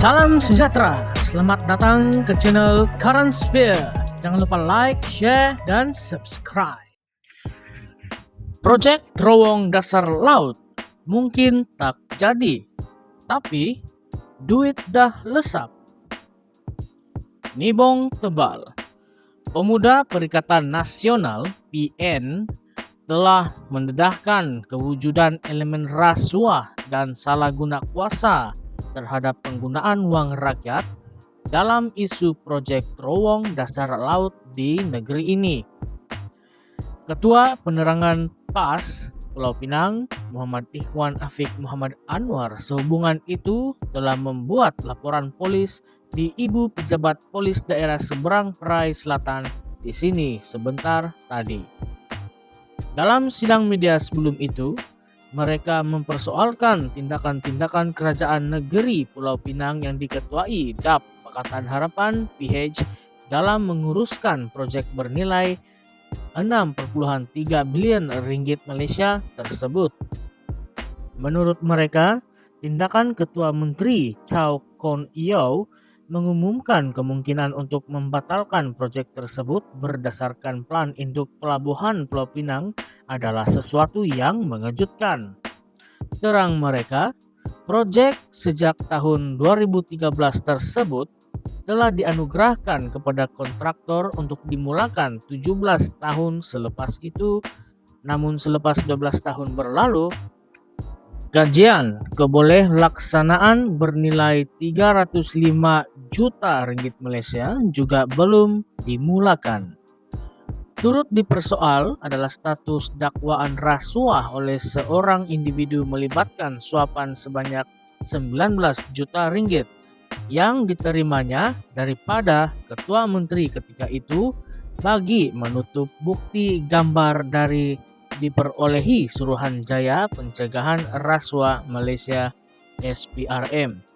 Salam sejahtera, selamat datang ke channel Current Sphere. Jangan lupa like, share, dan subscribe. Proyek terowong dasar laut mungkin tak jadi, tapi duit dah lesap. Nibong tebal. Pemuda Perikatan Nasional (PN) telah mendedahkan kewujudan elemen rasuah dan salah guna kuasa terhadap penggunaan uang rakyat dalam isu proyek terowong dasar laut di negeri ini. Ketua Penerangan PAS Pulau Pinang, Muhammad Ikhwan Afiq Muhammad Anwar, sehubungan itu telah membuat laporan polis di Ibu Pejabat Polis Daerah Seberang Perai Selatan di sini sebentar tadi. Dalam sidang media sebelum itu, mereka mempersoalkan tindakan-tindakan kerajaan negeri Pulau Pinang yang diketuai DAP Pakatan Harapan (PH) dalam menguruskan proyek bernilai 6,3 bilion ringgit Malaysia tersebut. Menurut mereka, tindakan Ketua Menteri Chow Kon Yeow mengumumkan kemungkinan untuk membatalkan proyek tersebut berdasarkan plan induk pelabuhan Pulau Pinang adalah sesuatu yang mengejutkan. Terang mereka, proyek sejak tahun 2013 tersebut telah dianugerahkan kepada kontraktor untuk dimulakan 17 tahun selepas itu, namun selepas 12 tahun berlalu, kajian keboleh laksanaan bernilai 305 juta ringgit Malaysia juga belum dimulakan. Turut dipersoal adalah status dakwaan rasuah oleh seorang individu melibatkan suapan sebanyak 19 juta ringgit yang diterimanya daripada Ketua Menteri ketika itu bagi menutup bukti gambar dari diperolehi Suruhanjaya Pencegahan Rasuah Malaysia (SPRM).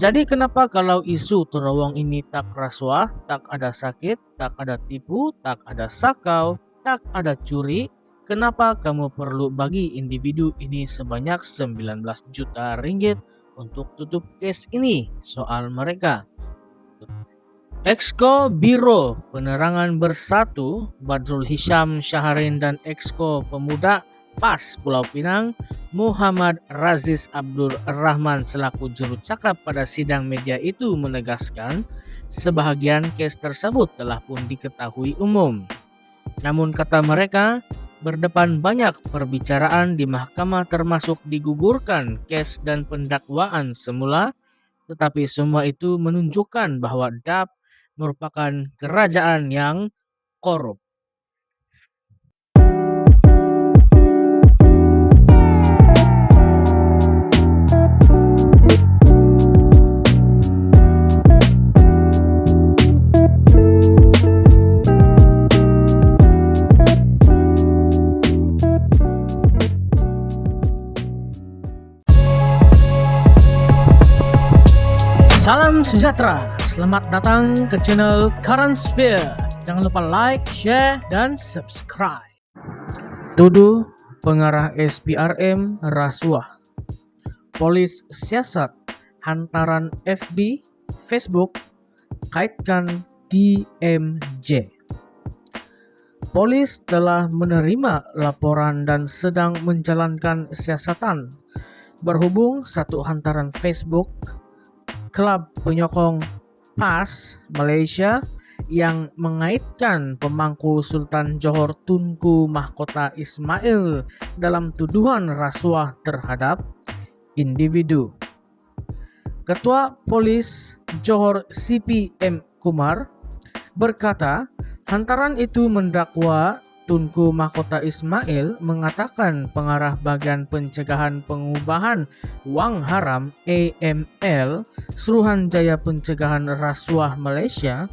Jadi kenapa kalau isu terowong ini tak rasuah, tak ada sakit, tak ada tipu, tak ada sakau, tak ada curi, kenapa kamu perlu bagi individu ini sebanyak 19 juta ringgit untuk tutup kes ini? Soal mereka. Exco Biro Penerangan Bersatu Badrul Hisham Syaharin dan Exco Pemuda PAS Pulau Pinang Muhammad Raziz Abdul Rahman selaku juru cakap pada sidang media itu menegaskan sebahagian kes tersebut telah pun diketahui umum. Namun kata mereka, berdepan banyak perbicaraan di mahkamah termasuk digugurkan kes dan pendakwaan semula, tetapi semua itu menunjukkan bahwa DAP merupakan kerajaan yang korup. Salam sejahtera, selamat datang ke channel Current Sphere. Jangan lupa like, share, dan subscribe. Tuduh pengarah SPRM rasuah. Polis siasat hantaran FB, Facebook, kaitkan DMJ. Polis telah menerima laporan dan sedang menjalankan siasatan berhubung satu hantaran Facebook Klub Penyokong PAS Malaysia yang mengaitkan pemangku Sultan Johor Tunku Mahkota Ismail dalam tuduhan rasuah terhadap individu. Ketua Polis Johor CP M Kumar berkata, hantaran itu mendakwa Tunku Mahkota Ismail mengatakan pengarah Bagian Pencegahan Pengubahan Wang Haram AML Suruhanjaya Pencegahan Rasuah Malaysia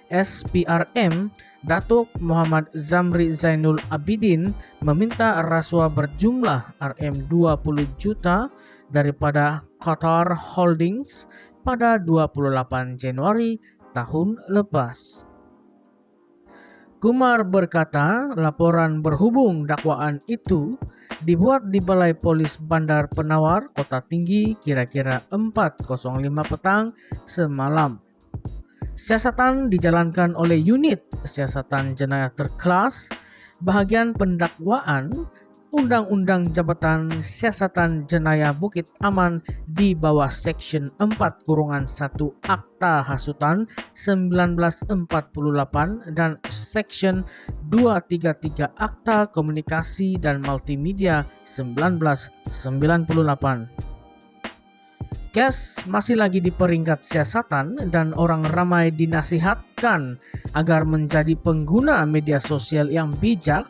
SPRM Datuk Muhammad Zamri Zainul Abidin meminta rasuah berjumlah RM20 juta daripada Qatar Holdings pada 28 Januari tahun lepas. Kumar berkata laporan berhubung dakwaan itu dibuat di Balai Polis Bandar Penawar, Kota Tinggi kira-kira 4:05 petang semalam. Siasatan dijalankan oleh unit siasatan jenayah terkelas bahagian pendakwaan Undang-Undang Jabatan Siasatan Jenayah Bukit Aman di bawah Seksyen 4-1 Akta Hasutan 1948 dan Seksyen 233 Akta Komunikasi dan Multimedia 1998. Kes masih lagi di peringkat siasatan dan orang ramai dinasihatkan agar menjadi pengguna media sosial yang bijak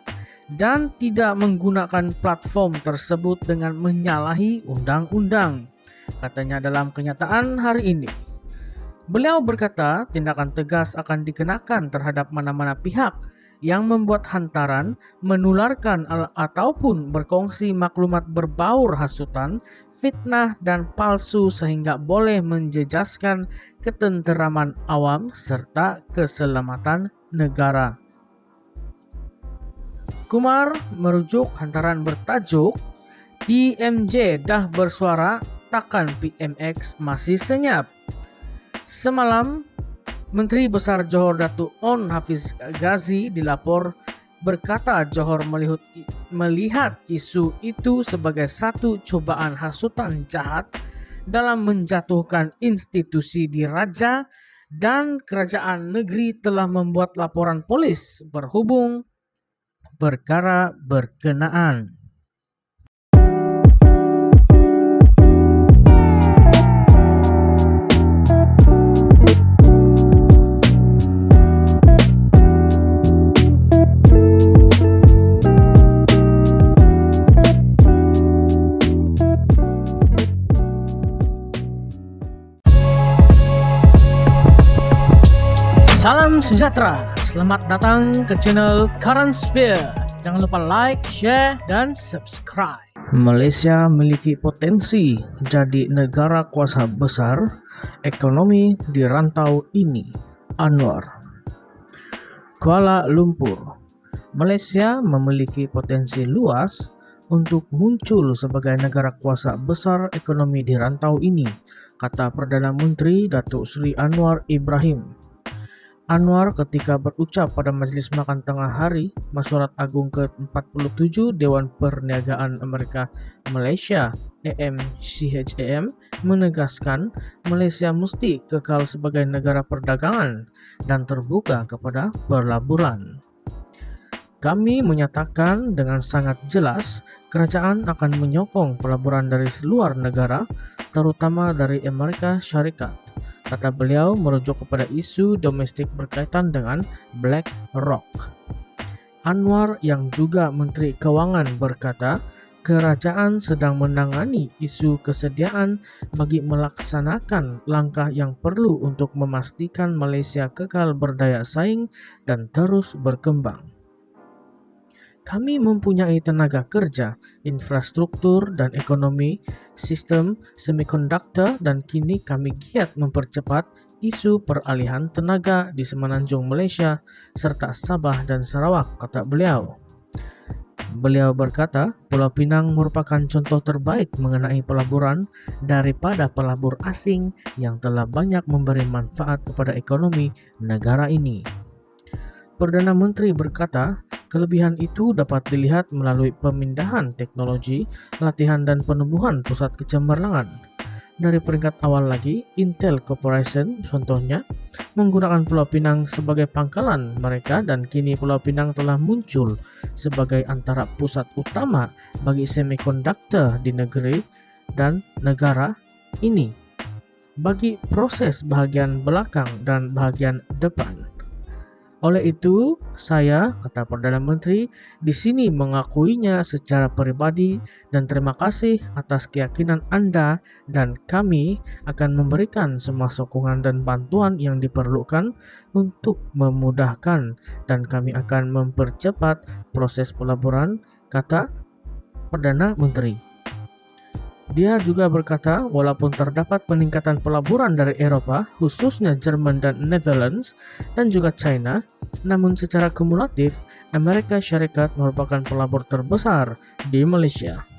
dan tidak menggunakan platform tersebut dengan menyalahi undang-undang, katanya dalam kenyataan hari ini. Beliau berkata tindakan tegas akan dikenakan terhadap mana-mana pihak yang membuat hantaran, menularkan ataupun berkongsi maklumat berbaur hasutan, fitnah dan palsu sehingga boleh menjejaskan ketenteraman awam serta keselamatan negara. Kumar merujuk hantaran bertajuk TMJ dah bersuara, takkan PMX masih senyap. Semalam, Menteri Besar Johor Datuk On Hafiz Ghazi dilapor berkata Johor melihat isu itu sebagai satu cubaan hasutan jahat dalam menjatuhkan institusi diraja dan kerajaan negeri telah membuat laporan polis berhubung perkara berkenaan. Salam sejahtera, selamat datang ke channel Current Sphere. Jangan lupa like, share, dan subscribe. Malaysia memiliki potensi jadi negara kuasa besar ekonomi di rantau ini. Anwar. Kuala Lumpur. Malaysia memiliki potensi luas untuk muncul sebagai negara kuasa besar ekonomi di rantau ini, kata Perdana Menteri Datuk Seri Anwar Ibrahim. Anwar ketika berucap pada Majlis Makan Tengah Hari Mesyuarat Agung ke-47 Dewan Perniagaan Amerika Malaysia AMCHAM menegaskan Malaysia mesti kekal sebagai negara perdagangan dan terbuka kepada pelaburan. Kami menyatakan dengan sangat jelas kerajaan akan menyokong pelaburan dari luar negara, terutama dari Amerika Syarikat, kata beliau merujuk kepada isu domestik berkaitan dengan BlackRock. Anwar yang juga Menteri Kewangan berkata, kerajaan sedang menangani isu kesediaan bagi melaksanakan langkah yang perlu untuk memastikan Malaysia kekal berdaya saing dan terus berkembang. Kami mempunyai tenaga kerja, infrastruktur dan ekonomi, sistem semikonduktor dan kini kami giat mempercepat isu peralihan tenaga di Semenanjung Malaysia serta Sabah dan Sarawak, kata beliau. Beliau berkata, Pulau Pinang merupakan contoh terbaik mengenai pelaburan daripada pelabur asing yang telah banyak memberi manfaat kepada ekonomi negara ini. Perdana Menteri berkata, kelebihan itu dapat dilihat melalui pemindahan teknologi, latihan dan penumbuhan pusat kecemerlangan. Dari peringkat awal lagi, Intel Corporation contohnya menggunakan Pulau Pinang sebagai pangkalan mereka dan kini Pulau Pinang telah muncul sebagai antara pusat utama bagi semikonduktor di negeri dan negara ini bagi proses bahagian belakang dan bahagian depan. Oleh itu, saya, kata Perdana Menteri, di sini mengakuinya secara pribadi dan terima kasih atas keyakinan Anda dan kami akan memberikan semua sokongan dan bantuan yang diperlukan untuk memudahkan dan kami akan mempercepat proses pelaburan, kata Perdana Menteri. Dia juga berkata, walaupun terdapat peningkatan pelaburan dari Eropa, khususnya Jerman dan Netherlands, dan juga China, namun secara kumulatif, Amerika Syarikat merupakan pelabur terbesar di Malaysia.